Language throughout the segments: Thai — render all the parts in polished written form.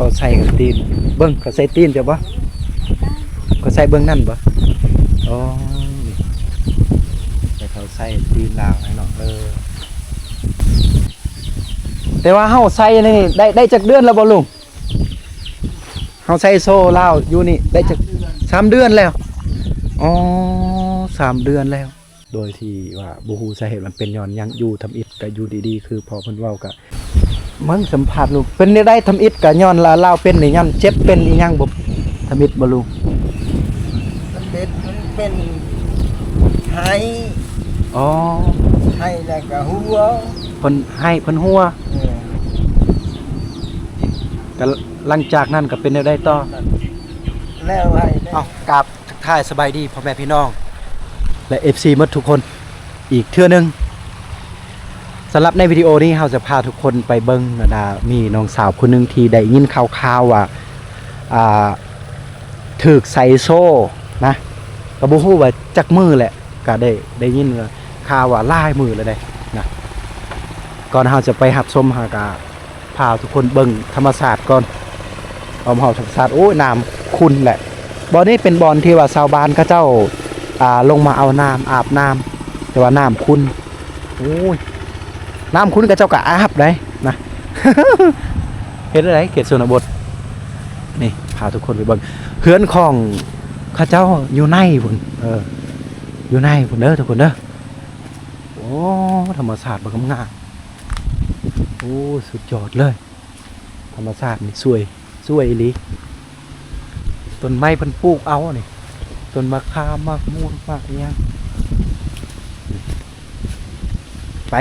เขาใส่กับตีนเบิ้งเขาใส่ตีนจะบ่เขาใส่เบิ้งนั่นบ่อ๋อแต่เขาใส่ตีนลาวให้เนาะแต่ว่าเฮาใส่นี่ได้จักเดือนแล้วบ่ลุงเฮาใส่โซ่ลาวอยู่นี่ได้จัก3 เดือนแล้วอ๋อ3 เดือนแล้วโดยที่ว่าบ่ฮู้สาเหตุมันเป็นย้อนยังอยู่ทำอิฐก็อยู่ดีๆคือพอเพิ่นเว้าก็มึงสัมผัสลูกเป็นได้ทำอิฐก็ย้อนลาวเป็นนี่ย้อนเจ็บเป็นอีหยังบ่ทำอิฐบ่ลุงมันเป็นไห้อ๋อไห้แล้วก็หัวเพิ่นหัวก็หลังจากนั้นก็เป็นได้ต่อแล้วให้เอ้ากราบทักทายสบายดีพ่อแม่พี่น้องและ FC หมดทุกคนอีกเทื่อนึงสำหรับในวิดีโอนี้เราจะพาทุกคนไปเบิ่งนะมีน้องสาวคนนึงที่ได้ยินข่าวๆว่าถูกใส่โซ่นะก็บ่ฮู้ว่าจักมือแหละก็ได้ยินข่าวว่าหลายมือแล้วได้นะก่อนเราจะไปรับชมก็พาทุกคนเบิ่งธรรมชาติก่อนเอาเฮาธรรมชาติโอ้ยน้ำขุ่นแหละบ่อนี้เป็นบ่อนที่ว่าชาวบ้านเขาเจ้าลงมาเอาน้ำอาบน้ำแต่ว่าน้ำขุ่นโอ้ยน้ำขุ่นกับเจ้ากะอาบได้นะ เห็นอะไรเขตชนบทนี่พาทุกคนไปเบิ่งเฮือนของข้าเจ้าอยู่ในพุ่นอยู่ในพุ่นเด้อทุกคนเด้อโอ้ธรรมชาติบักงามโอ้สุดยอดเลยธรรมชาตินี่สวยอีหลีต้นไม้เพิ่นปลูกเอานี่ต้นมะขามมะม่วงมะอีหยังไป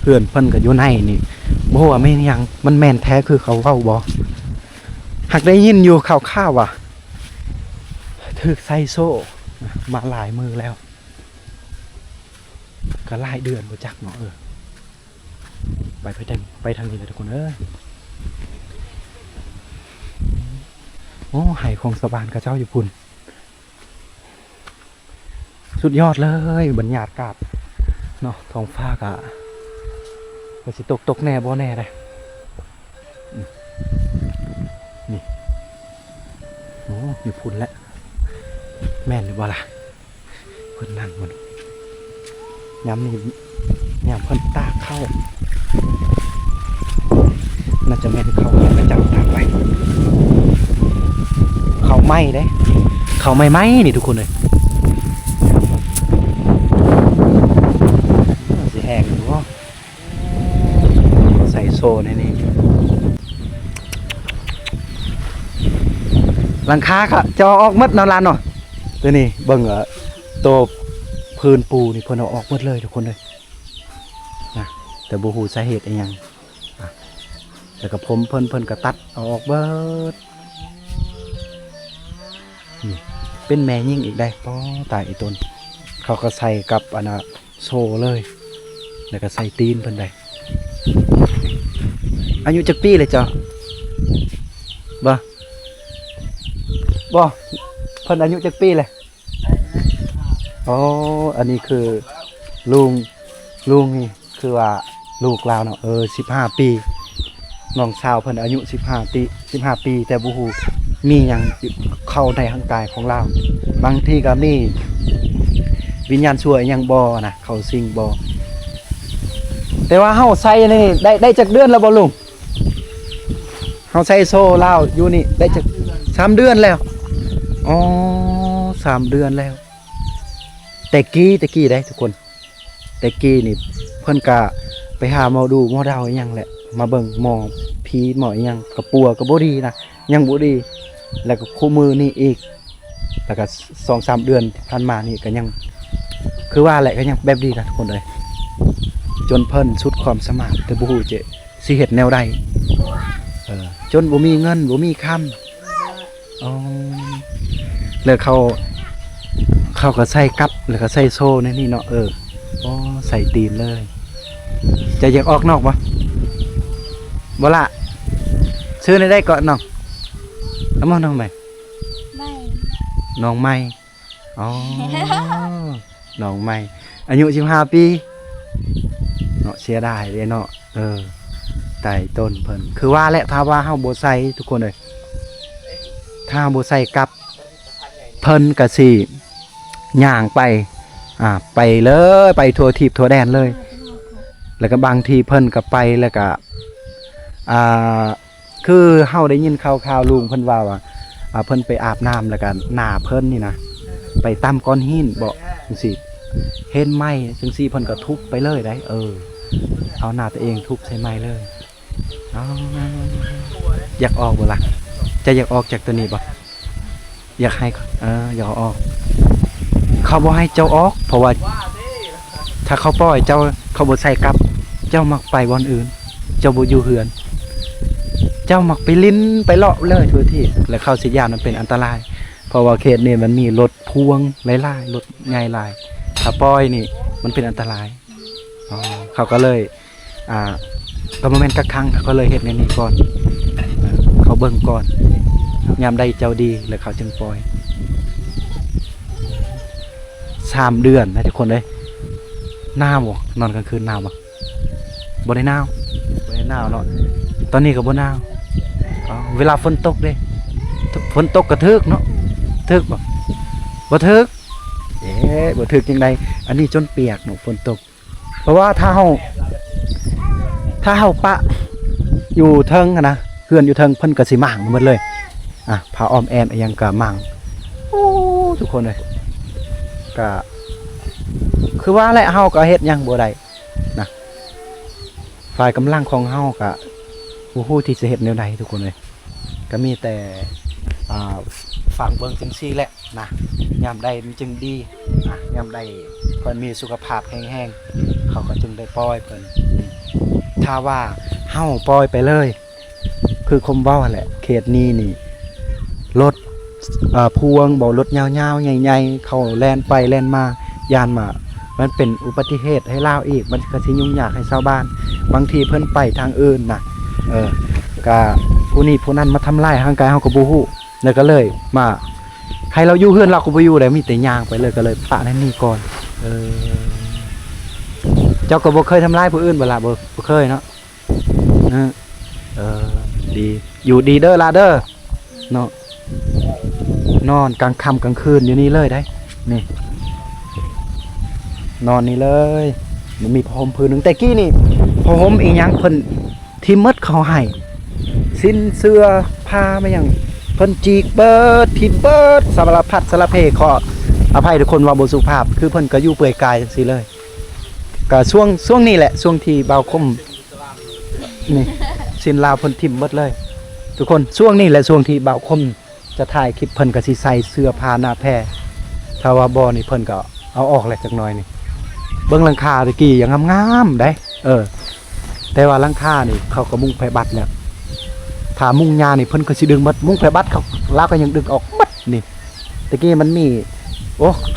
เพื่อนเพิ่นก็อยู่ในนี่บ่ว่าแม่นหยังมันแม่นแท้คือเขาเว้าบ่หากได้ยินอยู่ข่าวๆว่าถูกใส่โซ่มาหลายมือแล้วก็หลายเดือนบ่จักเนาะไปทางนี้เลยทุกคนโอ้ไห้ของสะบานกับเจ้าอยู่พุ่นสุดยอดเลยบรรยากาศเนาะท้องฟ้ากะก็สิตกแน่บ่แน่เลยนี่โอ้อยู่พุ่นแล้วแม่นหรือบ่ล่ะเพิ่นนั่งมันย้ำนี่ย้ำเพิ่นตาเข้าน่าจะแม่นเข้าไปจับตามไปเขาไหม้ได้เขาไหม้นี่ทุกคนเลยสิแห้งหรือว่าใส่โซ่ในนี้หลังคาค่ะจะออกมัดนอนลานหน่อยตัวนี้เบิ่งตัวพื้นปูนี่เพิ่นเอาออกหมดเลยทุกคนเลยนะแต่บ่ฮู้สาเหตุอีหยังแต่กับผมเพิ่นก็ตัดเอาออกเบิดนี่เป็นแม่ยิ่งอีกได้ป้อตายอีต้นเขาก็ใส่กับโซ่เลยแล้วก็ใส่ตีนเพิ่นได้อายุจักปีเลยจ้ะบ่เพิ่นอายุจักปีเลยอ๋ออันนี้คือลุงนี่คือว่าลูกลาวเนาะ15 ปีน้องสาวเพิ่นอายุ15 ปีแต่บ่ฮู้มีหยังเข้าในร่างกายของเราบางทีก็มีวิญญาณชั่วหยังบ่นะเข้าสิงบ่แต่ว่าเฮาใส่นี่ได้จักเดือนแล้วบ่ลุงเฮาใส่โซ่ลาวอยู่นี่ได้จัก3 เดือนแล้วอ๋อ3 เดือนแล้วแต่กี้ได้ทุกคนแต่กี้นี่เพิ่นก็ไปหาหมอดูหมอดาวอีหยังแหละมาเบิ่งหมอผีหมออีหยังกระปัวก็บ่ดีนะยังบ่ดีแล้วก็คู่มือนี่อีกแล้วก็ 2-3 เดือนผ่านมานี่ก็ยังคือว่าแหละก็ยังแบบดีนะทุกคนเลยจนเพิ่นสุดความสามารถแต่บ่ฮู้จะสิเฮ็ดแนวใดจนบ่มีเงินบ่มีคำอ๋อแล้วเขาก็ใส่กับแล้วก็ใส่โซ่ในนี่เนาะอ๋อใส่ตีนเลยจะอยากออกนอกบ่ล่ะซื้อในได้ก่อนน้องแล้วน้องใหม่น้องใหม่อ๋อน้องใหม่อายุ15 ปีเนาะเสียดายเลยเนาะ ใต้ต้นเพิ่นคือว่าแหละถ้าว่าเฮาบ่ใส่ทุกคนเอ้ยถ้าบ่ใส่กับเพิ่นก็สิย่างไปไปเลยไปทั่วทิพย์ทั่วแดนเลย แล้วก็บางทีเพิ่นก็ไปแล้วก็คือเฮาได้ยินข่าวๆลุงเพิ่นว่าเพิ่นไปอาบน้ำแล้วก็หน้าเพิ่นนี่นะไปตามก้อนหินบ่จังซี่เห็นไหมจังซี่เพิ่นก็ทุบไปเลยได้เอาหน้าตัวเองทุบใส่ไม้เลยอยากออกบ่ล่ะจะอยากออกจากตัวนี้บ่อยากให้อยากออกเขาบ่ให้เจ้าออกเพราะว่าถ้าเขาปล่อยเจ้าเขาบ่ใส่กลับเจ้ามักไปบ่อนอื่นเจ้าบ่อยู่เฮือนเจ้ามักไปลิ้นไปเลาะเลยทั่วที่แล้วเข้าสิยานมันเป็นอันตรายเพราะว่าเขตนี้มันมีรถพ่วงหลายๆรถใหญ่หลายถ้าปล่อยนี่มันเป็นอันตรายเขาก็เลยก็บ่แม่นกักขังเขาก็เลยเฮ็ดในนี้ก่อนเขาเบิ่งก่อนยามใดเจ้าดีแล้วเขาจึงปล่อย3 เดือนนะทุกคนเด้ยหนาวบ่นอนกลางคืนหนาวบ่ได้หนาวเนาะตอนนี้ก็บ่หนาวเวลาฝนตกเด้ฝนตกก็ทึกเนาะทึกบ่ทึกบ่ทึกจังไดอันนี้จนเปียกเนาะฝนตกเพราะว่าถ้าเฮาปะอยู่เทิงนะเฮือนอยู่เทิงเพิ่นก็สิหม่างหมดเลยผ้าอ้อมแอมอีหยังก็หม่างโอ้ทุกคนเลยก็คือว่าแหละเฮาก็เฮ็ดหยังบ่ได้นะฝ่ายกำลังของเฮาก็บ่ฮู้ที่จะเฮ็ดแนวใดทุกคนเลยก็มีแต่ฟังเบิ่งจังซี่แหละนะยามใดมันจึงดียามใดเพิ่นมีสุขภาพแข็งๆเขาก็จึงได้ปล่อยเพิ่นถ้าว่าเฮาปล่อยไปเลยคือคมเว้าแหละเขตนี้นี่รถพวงบ่รถยาวๆใหญ่ๆเขาแล่นไปแล่นมายานมามันเป็นอุบัติเหตุให้ลาวอีกมันก็สิยุ่งยากให้ชาวบ้านบางทีเพิ่นไปทางอื่นน่ะก็ผู้นี้ผู้นั้นมาทำลายร่างกายเฮาก็บ่ฮู้แล้วก็เลยมาให้เราอยู่เฮือนเราก็บ่อยู่ได้มีแต่ย่างไปเลยก็เลยปะนั่นนี่ก่อนเจ้าก็บ่เคยทำลายผู้อื่นบ่ล่ะบ่เคยเนาะดีอยู่ดีเด้อล่ะเด้อเนาะนอนกลางค่ำกลางคืนอยู่นี่เลยได้นี่นอนนี่เลยมันมีผ้าห่มผืนนึงแต่กี้นี่ผ้าห่มอีหยังเพิ่นที่มดเขาให้สิ้นเสื้อผ้ามาอย่างเพิ่นจีกเบิดทิมเบิดสารพัดสารเพขออภัยทุกคนว่าบ่สุภาพคือเพิ่นก็อยู่เปื่อยกายจังซี่เลยก็ช่วงนี้แหละช่วงที่เบาคมนี่สิ้นลาวเพิ่นทิ่มหมดเลยทุกคนช่วงนี้แหละช่วงที่เบาคมจะถ่ายคลิปเพิ่นก็สิใส่เสื้อผ้าหน้าแพรถ้าว่าบ่นี่เพิ่นก็เอาออกแล้วจักหน่อยนี่เบิ่งหลังคาตะกี้ยังงามๆได้แต่ว่าหลังคานี่เขาก็มุงไผบัดแล้วถ้ามุงยานี่เพิ่นก็สิดึงหมดมุงไผบัดเขาลาวก็ยังดึงออกหมดนี่ตะกี้มันมี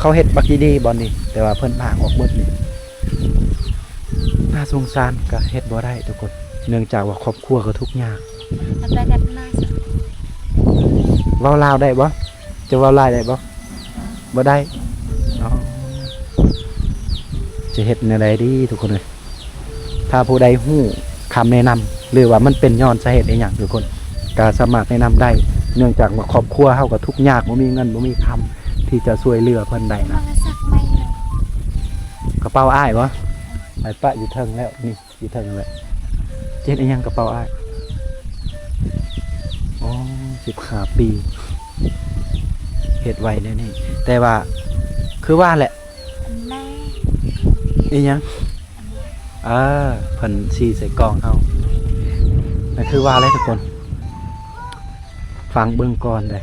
เขาเฮ็ดบักดีๆบ่นี่แต่ว่าเพิ่นพางออกหมดนี่น่าสงสารก็เฮ็ดบ่ได้ทุกคนเนื่องจากว่าครอบครัวก็ทุกข์ยากเว้าลาวได้บ่จะเว้าลาวได้บ่ได้จะเฮ็ดแนวใดดีทุกคนเลยถ้าผู้ใดฮู้คำแนะนำหรือว่ามันเป็นย้อนสาเหตุอีหยังทุกคนก็สามารถแนะนำได้เนื่องจากว่าครอบครัวเฮาก็ทุกข์ยากบ่มีเงินบ่มีคำที่จะช่วยเหลือเพิ่นได้นะกระเป๋าอ้ายบ่ไปปะอยู่เทิงแล้วนี่อยู่เทิงแล้วเจ็ดอีหยังกระเป๋าอ้าย15 ปีเฮ็ดไว้แล้วนี่แต่ว่าคือว่าแหละอีหยังเพิ่นซีใส่กล่องเฮานั่นคือว่าอะไรทุกคนฟังเบิ่งก่อนได้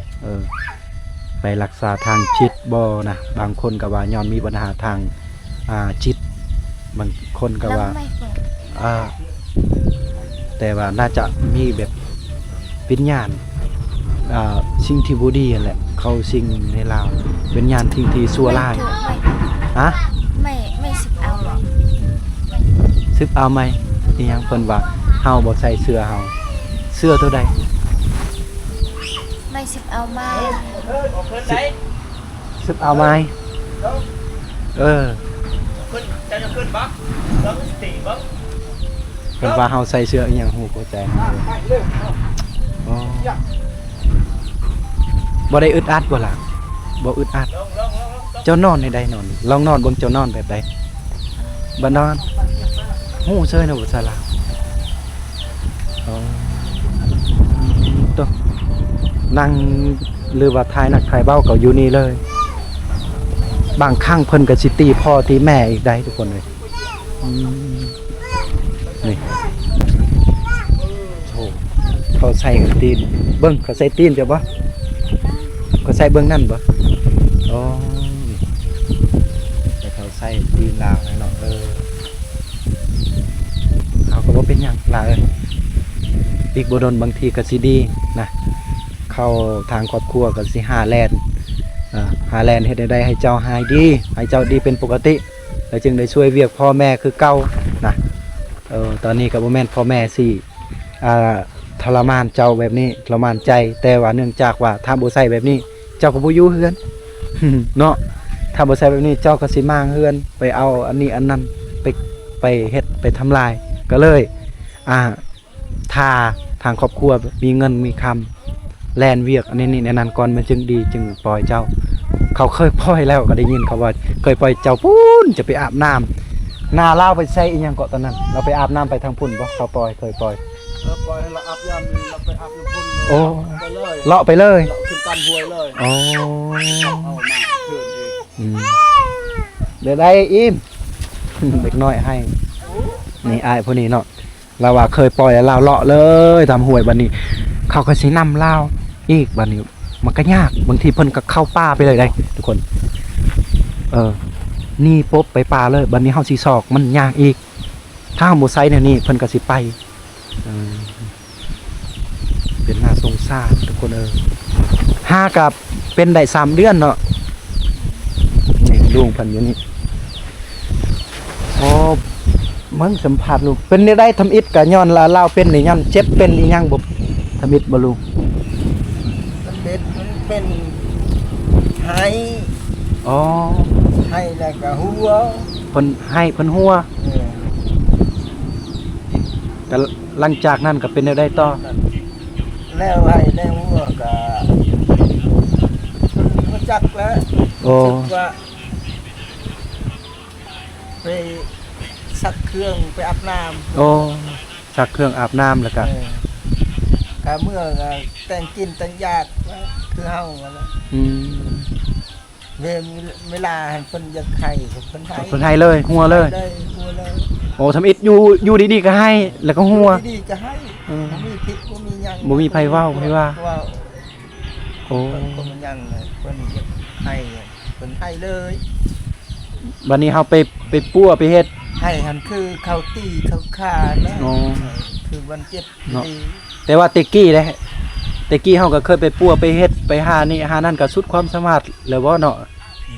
ไปรักษาทางจิตบ่นะบางคนก็ว่าย้อนมีปัญหาทางจิตบางคนก็ว่าแต่ว่าน่าจะมีแบบวิญญาณสิ่งที่บ่ดีนั่นแหละเขาสิ่งในลาววิญญาณที่ชั่วร้ายไม่สิบเอาหรอกซึบเอาไหมนี่ยังเพิ่นว่าเฮาบ่ใส่เสื้อเฮาเสื้อตัวใดไม่สิบเอาไหมซึบเอาไหมขึ้นจะขึ้นบักแล้วก็สติบัก พิ่นว่าเฮาใส่เสื้ออีหยังฮู้เข้าใจอ๋อบ่ได้อึดอัดบ่ล่ะบ่อึดอัดเจ้านอนในใดนอนลองนอนเบิ่งเจ้านอนแบบใดบ่นอนฮู้เซยเนาะภาษาลาวอ๋อตัวนั่งหรือว่าทายนักทายเบ้าก็อยู่นี่เลยบางครั้งเพิ่นก็สิตีพ่อตีแม่อีกได้ทุกคนเลยนี่โอ้เขาใส่ตีนเบิ่งเขาใส่ตีนจ้ะบ่เขาใส่เบิ่งนั่นบ่อ๋อนี่แต่เขาใส่ตีนลาวเนาะเขาก็บ่เป็นหยังลาวอีกบ่โดนบางทีก็สิดีนะเข้าทางครอบครัวก็สิหาแลนหาแลนเฮ็ดได้ให้เจ้าหายดีให้เจ้าดีเป็นปกติแล้วจึงได้ช่วยเวียกพ่อแม่คือเก่านะตอนนี้ก็บ่แม่นพ่อแม่สิทรมานเจ้าแบบนี้ทรมานใจแต่ว่าเนื่องจากว่าถ้าบ่ใส่แบบนี้เจ้าก็บ่อยู่เฮือน เนาะถ้าบ่ใส่แบบนี้เจ้าก็สิมางเฮือนไปเอาอันนี้อันนั้นไปเฮ็ดไปทำลายก็เลยถ้าทางครอบครัวมีเงินมีคำแลนเวียกอันนี้ในนั้นก่อนมันจึงดีจึงปล่อยเจ้าเขาเคยปล่อยแล้วก็ได้ยินเขาว่าเคยปล่อยเจ้าปุ้นจะไปอาบน้ำนาเล่าไปใส่อีหยังเกาะตอนนั้นเราไปอาบน้ำไปทางพุ่นบ่เขาปล่อยเคยปล่อยปล่อยให้เราอาบยามเราไปอาบน้ำพุ่นโอ้ไปเลย เลาะไปเลยขึ้นตันหวยเลยโอ้เอามาเพื่อนอีกเดี๋ยวได้อิ่ม เด็กน้อยให้นี่อายพวกนี้เนาะเราว่าเคยปล่อยแล้วเราเลาะเลยทำหวยบัดนี้เขาก็สินำเล่าอีกบัดนี้มันก็ยากบางทีเพิ่นก็เข้าป่าไปเลยได้ทุกคนนี่ปุ๊บไปป่าเลยบัดนี้เฮาสิซอกมันยากอีกถ้าเฮาบ่ใส่แนวนี้เพิ่นก็สิไปเป็นน่าสงสารทุกคนห้ากับเป็นได้3 เดือนเนาะนี่ลุงเพิ่นอยู่นี่อ๋อมึงสัมผัสลูกเป็นได้ทำอิฐกะย้อนละเล่าเป็นนี่ย้อนเจ็บเป็นอีหยังบ่ทำอิฐบ่ลูกมันเป็นไห้อ๋อไห้แล้วก็หัวเพิ่นให้เพิ่นหัวแต่หลังจากนั้นก็เป็นได้ต่อแล้วไห้แล้วหัวก็มันจักแล้วโอ้ว่าไปซักเครื่องไปอาบน้ำโอ้ซักเครื่องอาบน้ำแล้วก็เมื่อแต่งกินแต่งยากคือเฮาแล้วเวลาเพิ่นอยากให้เพิ่นให้เลยหัวเลยโอ้ทำอิฐอยู่ดีๆก็ให้แล้วก็หัวดีๆก็ให้บ่มีพิษบ่มีหยังบ่มีไผเว้าโอ้ก็มันยังเพิ่นอยากให้เพิ่นให้เลยบัดนี้เฮาไปปั้วไปเฮ็ดให้หันคือเขาตีเขาฆ่านะคือวันเจ็บดีแต่ว่าเตกี้เด้เตกี้เฮาก็เคยไปปั้วไปเฮ็ดไปหานี่หานั่นก็สุดความสามารถแล้วบ่เนาะ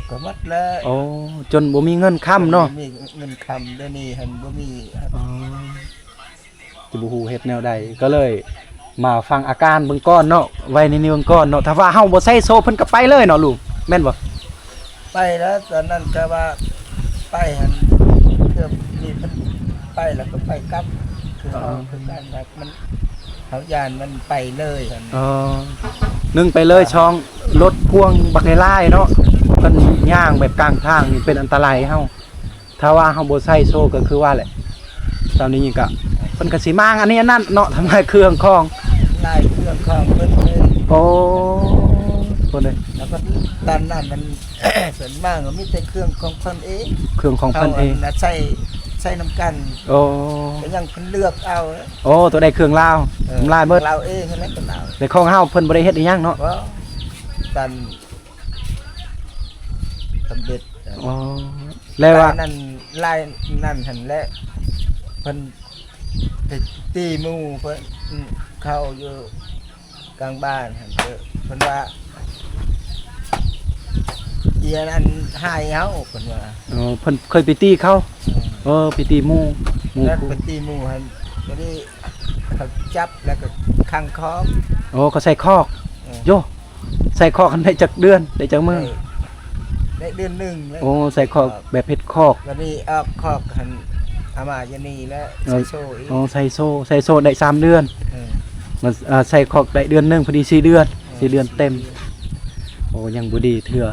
ก็หมดแล้วโอ้จนบ่มีเงินค้ำเนาะมีเงินค้ำเดี๋ยวนี้หันบ่มีจะบ่ฮู้เฮ็ดแนวใดก็เลยมาฟังอาการเบิ่งก่อนเนาะไว้ในนี้เบิ่งก่อนเนาะถ้าว่าเฮาบ่ใส่โซ่เพิ่นก็ไปเลยเนาะลูกแม่นบ่ไปแล้วตอนนั้นก็ว่าไปหันเกือบมีเพิ่นไปแล้วก็ไปกลับคือการแบบมันเขายานมันไปเลยหั่นนึงไปเลยช่องรถพ่วงบักไล่เนาะเพิ่นย่างแบบกลางทางนี่เป็นอันตรายเฮาถ้าว่าเฮาบ่ใส่โซ่ก็คือว่าแหละตอนนี้ก็เพิ่นก็สิมางอันนี้อันนั้นเนาะทำลายเครื่องของลายเครื่องของเพิ่นเลยโอ้คนเลยแล้วก็ตอนนั้นมันส่วนมากก็มีแต่เครื่องของเพิ่นเองเครื่องของเพิ่นเองใส่น้ำกันโอ้ก็ยังเพิ่นเลือกเอาโอ้ตัวใดเครื่องลาวลายเบิดลาวเองนั่นแหละก็ลาวแต่ของเฮาเพิ่นบ่ได้เฮ็ดอีหยังเนาะตอนสำเร็จอ๋อแล้วว่านั่นลายนั่นหั่นแหละเพิ่นตีหมู่เพิ่นเข้าอยู่กลางบ้านหั่นเพิ่นว่าเอียนั่นหายเฮาเพิ่นว่าเพิ่นเคยไปตีเขาไปตีหมู่แล้วไปตีหมู่หั่นก็ได้เขาจับแล้วก็ขังคอกเขาใส่คอกโยใส่คอกกันได้จักเดือนได้จักมื้อได้เดือนนึงใส่คอกแบบเฮ็ดคอกแล้วนี่ออกคอกหั่น อามาจะนี่แล้วใส่โซ่อีก อ๋อใส่โซ่ได้3เดือน เออ มันใส่คอกได้เดือนหนึงพอดี4เดือน4เดือนเต็มโอ้ยังบ่ดีเถื่อ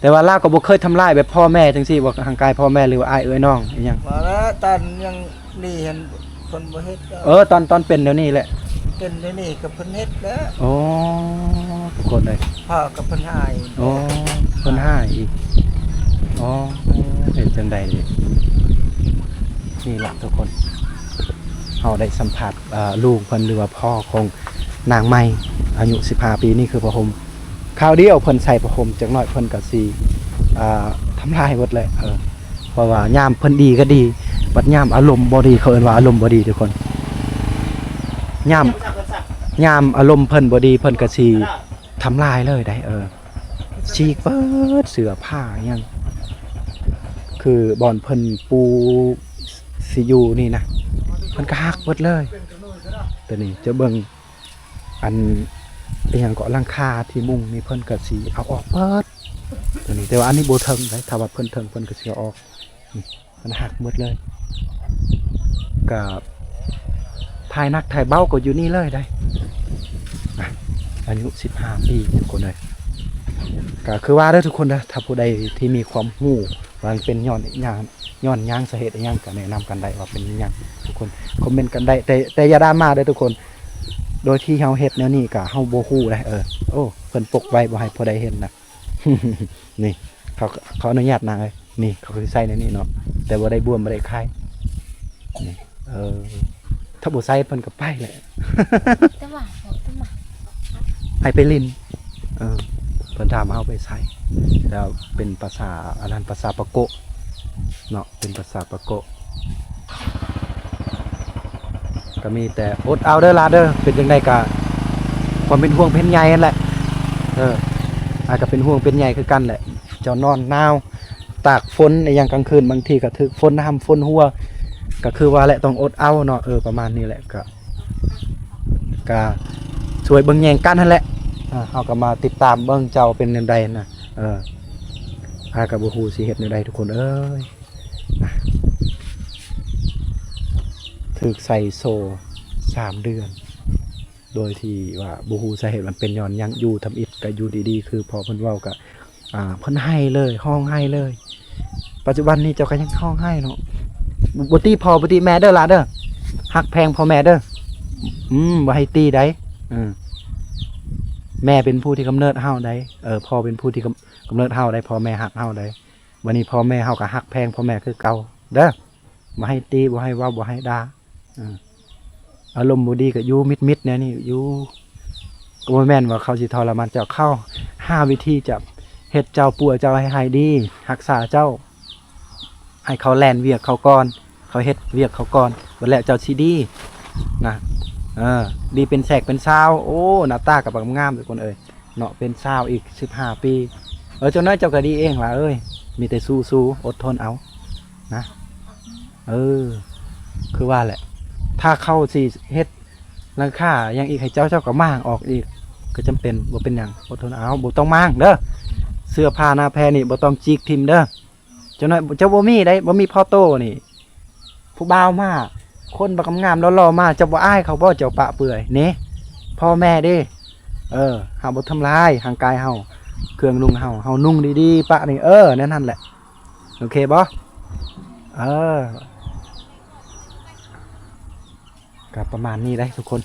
แต่ว่าลาวก็บ่เคยทำลายแบบพ่อแม่จังซี่บ่ห่างกายพ่อแม่หรือว่าอ้ายเอ้ยน้องอีหยัง มาแล้วตอนยังนี่เห็นคนบ่เฮ็ดก็ ตอนเป็นเดี๋ยวนี้แหละ เป็นได้นี่กับเพิ่นเฮ็ดแล้ว โอ้ทุกคนเลย พ่อกับเพิ่นหาย โอ้เพิ่นห้าอีกอ๋อเห็นจังใดนี่นี่ล่ะทุกคนเฮาได้สัมผัสลูกเพิ่นหรือว่าพ่อของนางไม้อายุ15ปีนี่คือประหมคราวเดียวเพิ่นใส่ประหมจักหน่อยเพิ่นก็สิทำลายหมดเลยเพราะว่ายามเพิ่นดีก็ดีบัดยามอารมณ์บ่ดีเขาเอิ้นว่าอารมณ์บ่ดีทุกคนยามอารมณ์เพิ่นบ่ดีเพิ่นก็สิทำลายเลยได้ฉีกเปิดเสื้อผ้าหยังคือบอนเพิ่นปูสิอยู่นี่นะเพิ่นก็ฮักหมดเลยตัวนี้จะเบิ่งอันเป็นหยังก็หลังคาที่มุงนี่เพิ่นก็สิเอาออกเปิดตัวนี้แต่ว่าอันนี้บ่เทิงได้ถ้าว่าเพิ่นเทิงเพิ่นก็สิเอาออกนี่มันหักหมดเลยกับถ่ายนักถ่ายเบ้าก็อยู่นี่เลยได้อายุ15ปีทุกคนเลยก็คือว่าเด้อทุกคนนะถ้าผู้ใดที่มีความรู้ว่ามันเป็นย้อนหยังสาเหตุหยังก็แนะนำกันได้ว่าเป็นหยังทุกคนคอมเมนต์กันได้แต่อย่าดราม่าเด้อทุกคนโดยที่เฮาเฮ็ดแนวนี้ก็เฮาบ่ฮู้ได้โอ้เพิ่นปกไว้บ่ให้ผู้ใดเห็นนะ นี่เขาอนุญาตนางเลยนี่เขาคือใส่ในนี้เนาะแต่บ่ได้บวมบ่ได้คายนี่ถ้าบ่ใส่เพิ่นก็ไปแหละ แต่ว่า ให้ไปลินเพิ่นถามเอาไปใส่แล้วเป็นภาษาอันนั้นภาษาปะโกะเนาะเป็นภาษาปะโกะก็มีแต่อดเอาเด้อลาเด้อเป็นจังไดก็ความเป็นห่วงเป็นใยนั่นแหละอาจจะเป็นห่วงเป็นใยคือกันแหละเจ้านอนหนาวตากฝนในยามกลางคืนบางทีก็ถึกฝนฝนหัวก็คือว่าแหละต้องอดเอาเนาะประมาณนี้แหละก็ช่วยเบิ่งแยงกันนั่นแหละเอาก็มาติดตามเบิ่งเจ้าเป็นจังไดนะกับบ่ฮู้สิเฮ็ดจังไดทุกคนเอ้ยถึกใส่โซ่3เดือนโดยที่ว่าบ่ฮู้สาเหตุมันเป็นย้อนยังอยู่ทำอิฐก็อยู่ดีๆคือพอเพิ่นเว้าก็เพิ่นให้เลยห้องให้เลยปัจจุบันนี้เจ้าก็ยังห้องให้เนาะบ่ตีพ่อบ่ตีแม่เด้อล่ะเด้อฮักแพงพ่อแม่เด้อบ่ให้ตีได้แม่เป็นผู้ที่กำเนิดเฮาได้พ่อเป็นผู้ที่กำเนิดเฮาได้พ่อแม่ฮักเฮาได้วันนี้พ่อแม่เฮาก็ฮักแพงพ่อแม่คือเก่าเด้อบ่ให้ตีบ่ให้เว้าบ่ให้ด่าอารมณ์บ่ดีก็อยู่มิดๆแนวนี้อยู่ก็บ่แม่นว่าเขาสิทรมานเจ้าเข้า5วิธีจะเฮ็ดเจ้าป่วยเจ้าให้หายดีรักษาเจ้าให้เขาแล่นเวียกเขาก่อนเขาเฮ็ดเวียกเขาก่อนบัดแล้วเจ้าสิดีนะดีเป็นแสกเป็นซาวโอ้หน้าตาก็แบบงามทุกคนเอ้ยเนาะเป็นซาวอีก15ปีเจ้าน้อยเจ้าก็ดีเองล่ะเอ้ยมีแต่สู้ๆอดทนเอานะคือว่าแหละถ้าเข้าสิเฮ็ดราคายังอีกให้เจ้าก็มางออกอีกก็จำเป็นบ่เป็นหยังอดทนเอาบ่ต้องมางเด้อเสื้อผ้าหน้าแพรนี่บ่ต้องจิกทิ่มเด้อเจ้าน้อยเจ้าบ่มีได้บ่มีพ่อโตนี่ผู้บ่าวมาคนบักงามๆหล่อๆมาจะบ่อายเขาบ่เจ้าปะเปื่อยนี่พ่อแม่เด้เฮาบ่ทำลายร่างกายเฮาเครื่องนุ่งเฮานุ่งดีๆปะนี่นั่นแหละโอเคบ่ก็ประมาณนี้ได้ทุกคน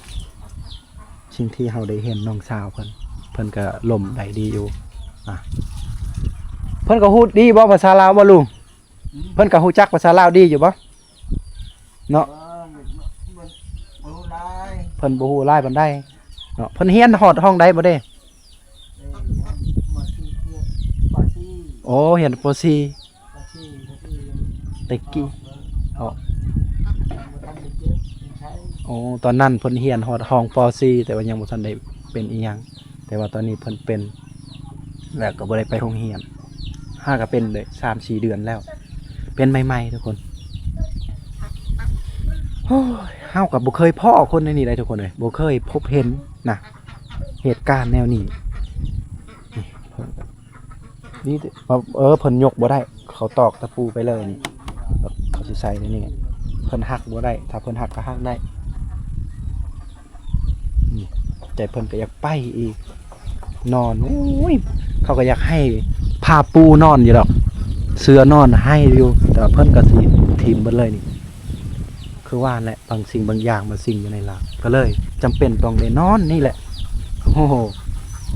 สิ่งที่เราได้เห็นน้องสาวเพิ่นก็ล่มได้ดีอยู่เพิ่นก็ฮู้ดีบ่ภาษาลาวบ่ลุงเพิ่นก็ฮู้จักภาษาลาวดีอยู่บ่เนาะเพิ่นบ่ฮู้หลายปานใดเนาะเพิ่นเรียนฮอดห้องใดบ่เด้โอ้เรียนป .4 ตะกี้โอ้ตอนนั้นเพิ่นเรียนฮอดห้องป .4 แต่ว่ายังบ่ทันได้เป็นอีหยังแต่ว่าตอนนี้เพิ่นเป็นแล้วก็บ่ได้ไปโรงเรียนก็เป็นเลย 3-4 เดือนแล้วเป็นใหม่ๆทุกคนโอ้ยเฮาก็บ่เคยพ้อคนในนี้ได้ทุกคนเลยบ่เคยพบเห็นนะเหตุการณ์แนวนี้นี่เพิ่นยกบ่ได้เขาตอกตะปูไปเลยนี่เขา สิใส่ในนี่เพิ่นหักบ่ได้ถ้าเพิ่นหักก็หักได้ใจเพิ่นก็อยากไปอีกนอนโอ้ยเขาก็อยากให้พาปูนอนอยู่ดอกเสือนอนให้อยู่แต่เพิ่นก็สิทิ่มเบิดเลยนี่คือว่าแหละบางสิ่งบางอย่างมาสิ่งอยู่ในหลักก็เลยจำเป็นต้องได้นอนนี่แหละโอ้โห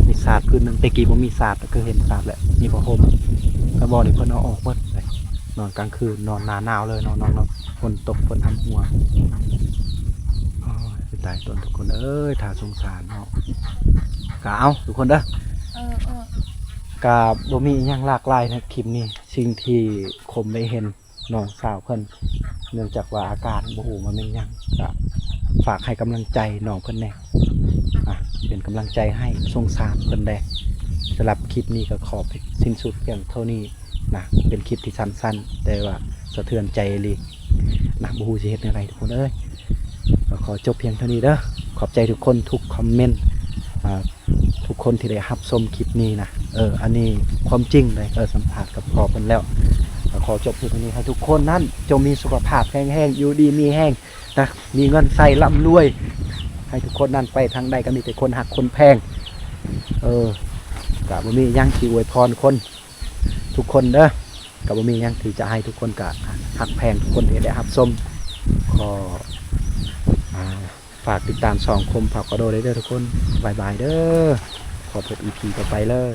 มีศาสตร์คืนนึงแต่กี้บ่มีศาสตร์ก็คือเห็นศาสตร์แหละมีผ้าห่มก็บ่ได้เพิ่นเอาออกหมดเลยนอนกลางคืนนอนหน้าหนาวเลยนอนฝนตกฝนทำหัวโอ้ยไปตายตนทุกคนเอ้ยถ้าสงสารเนาะก็เอาทุกคนเด้อ เออ กับบ่มีอิหยังหลากหลายนะคลิปนี้สิ่งที่คมได้เห็นน้องสาวเพิ่นเนื่องจากว่าอาการบ่ฮู้มันเป็นหยังก็ฝากให้กำลังใจน้องเพิ่นแหน่เป็นกำลังใจให้สงสารเพิ่นแดสำหรับคลิปนี้ก็ขอสิ้นสุดเพียงเท่านี้นะเป็นคลิปที่สั้นๆแต่ว่าสะเทือนใจเลยนะบ่ฮู้สิเฮ็ดจังไดทุกคนเอ้ยก็ขอจบเพียงเท่านี้เด้อขอบใจทุกคนทุกคอมเมนต์ทุกคนที่ได้รับชมคลิปนี้นะอันนี้ความจริงเลยสัมผัสกับพ่อเพิ่นแล้วขอจบเพียงเท่านี้ให้ทุกคนนั้นจงมีสุขภาพแห้งๆอยู่ดีมีแห้งนะมีเงินใส่ร่ำรวยให้ทุกคนนั้นไปทางใดก็มีแต่คนหักคนแพงกะบ่มีหยังที่อวยพรคนทุกคนเด้อกะบ่มีหยังที่จะให้ทุกคนกะหักแพงทุกคนที่ได้รับชมขอฝากติดตามช่องคมผักกระโดดได้เด้อทุกคนบายบายเด้อขอพบ EP ต่อไปเลย